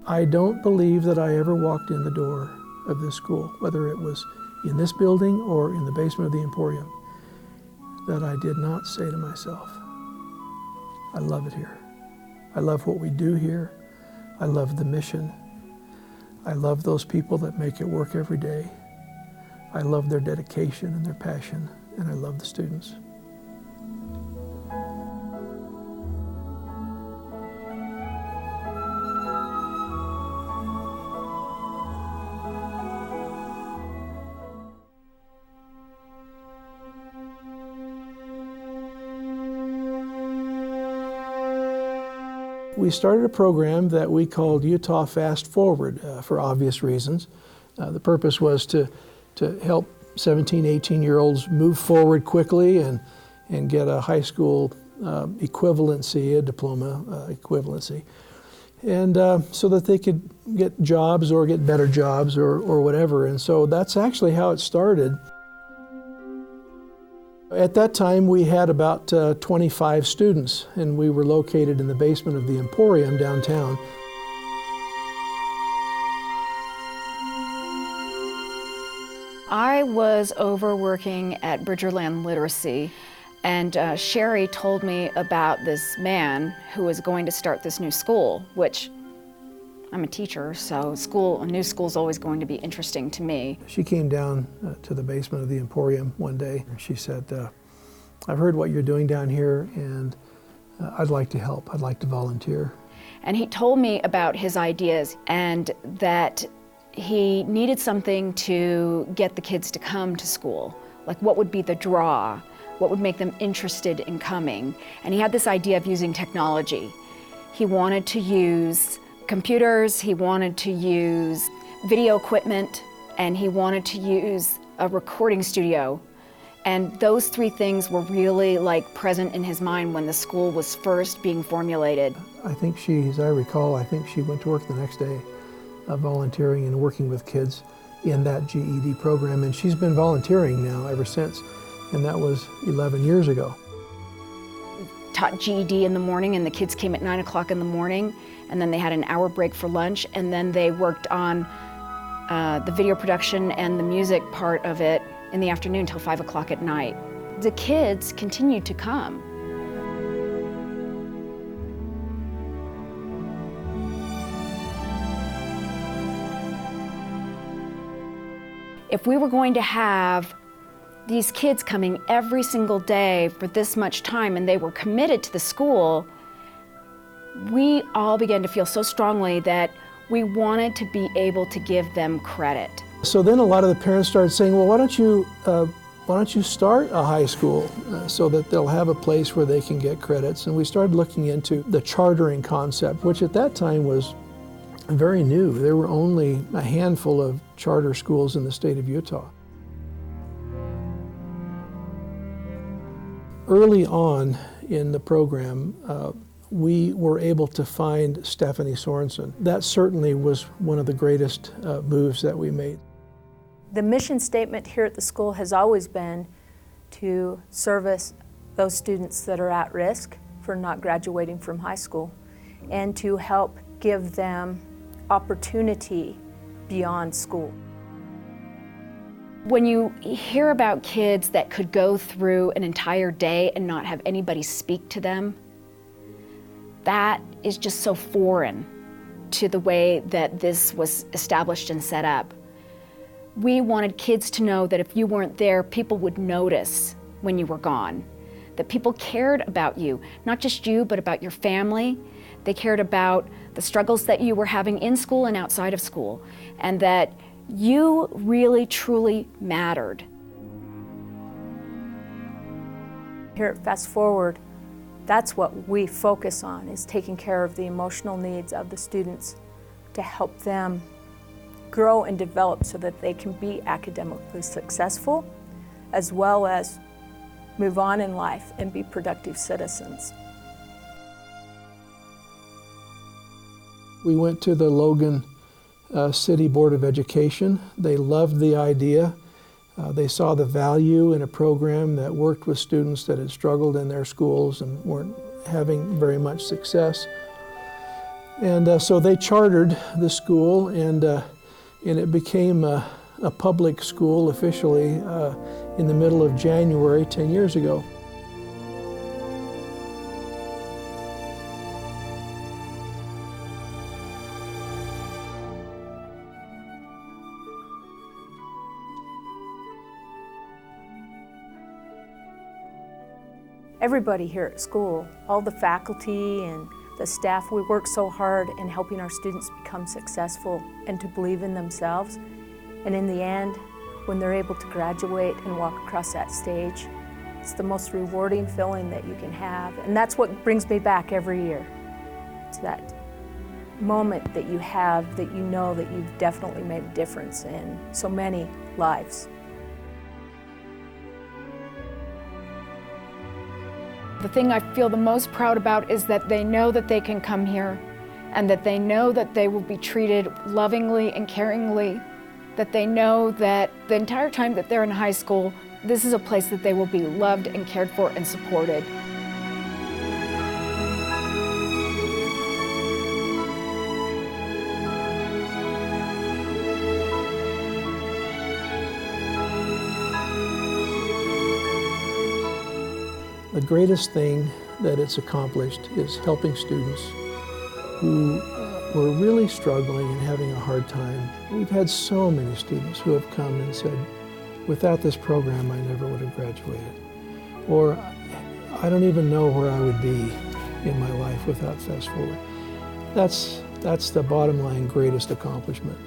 I don't believe that I ever walked in the door of this school, whether it was in this building or in the basement of the Emporium, that I did not say to myself, I love it here. I love what we do here. I love the mission. I love those people that make it work every day. I love their dedication and their passion, and I love the students. We started a program that we called Utah Fast Forward for obvious reasons. The purpose was to help 17, 18-year-olds move forward quickly and get a high school equivalency, a diploma equivalency, and so that they could get jobs or get better jobs or whatever. And so that's actually how it started. At that time, we had about 25 students, and we were located in the basement of the Emporium downtown. I was overworking at Bridgerland Literacy, and Sherry told me about this man who was going to start this new school, which I'm a teacher, so a new school is always going to be interesting to me. She came down to the basement of the Emporium one day, and she said, I've heard what you're doing down here, and I'd like to help. I'd like to volunteer. And he told me about his ideas and that he needed something to get the kids to come to school. Like, what would be the draw? What would make them interested in coming? And he had this idea of using technology. He wanted to use computers, he wanted to use video equipment, and he wanted to use a recording studio. And those three things were really present in his mind when the school was first being formulated. I think as I recall, I think she went to work the next day volunteering and working with kids in that GED program, and she's been volunteering now ever since, and that was 11 years ago. Taught GED in the morning, and the kids came at 9 o'clock in the morning, and then they had an hour break for lunch, and then they worked on the video production and the music part of it in the afternoon till 5 o'clock at night. The kids continued to come. If we were going to have these kids coming every single day for this much time and they were committed to the school, we all began to feel so strongly that we wanted to be able to give them credit. So then a lot of the parents started saying, well, why don't you start a high school so that they'll have a place where they can get credits? And we started looking into the chartering concept, which at that time was very new. There were only a handful of charter schools in the state of Utah. Early on in the program, we were able to find Stephanie Sorensen. That certainly was one of the greatest moves that we made. The mission statement here at the school has always been to service those students that are at risk for not graduating from high school and to help give them opportunity beyond school. When you hear about kids that could go through an entire day and not have anybody speak to them, that is just so foreign to the way that this was established and set up. We wanted kids to know that if you weren't there, people would notice when you were gone, that people cared about you, not just you, but about your family. They cared about the struggles that you were having in school and outside of school, and that you really, truly mattered. Here at Fast Forward, that's what we focus on, is taking care of the emotional needs of the students to help them grow and develop so that they can be academically successful, as well as move on in life and be productive citizens. We went to the Logan City Board of Education. They loved the idea. They saw the value in a program that worked with students that had struggled in their schools and weren't having very much success. And so they chartered the school, and it became a public school officially in the middle of January 10 years ago. Everybody here at school, all the faculty and the staff, we work so hard in helping our students become successful and to believe in themselves. And in the end, when they're able to graduate and walk across that stage, it's the most rewarding feeling that you can have. And that's what brings me back every year. It's that moment that you have that you know that you've definitely made a difference in so many lives. The thing I feel the most proud about is that they know that they can come here, and that they know that they will be treated lovingly and caringly, that they know that the entire time that they're in high school, this is a place that they will be loved and cared for and supported. The greatest thing that it's accomplished is helping students who were really struggling and having a hard time. We've had so many students who have come and said, without this program, I never would have graduated. Or, I don't even know where I would be in my life without Fast Forward. That's the bottom line greatest accomplishment.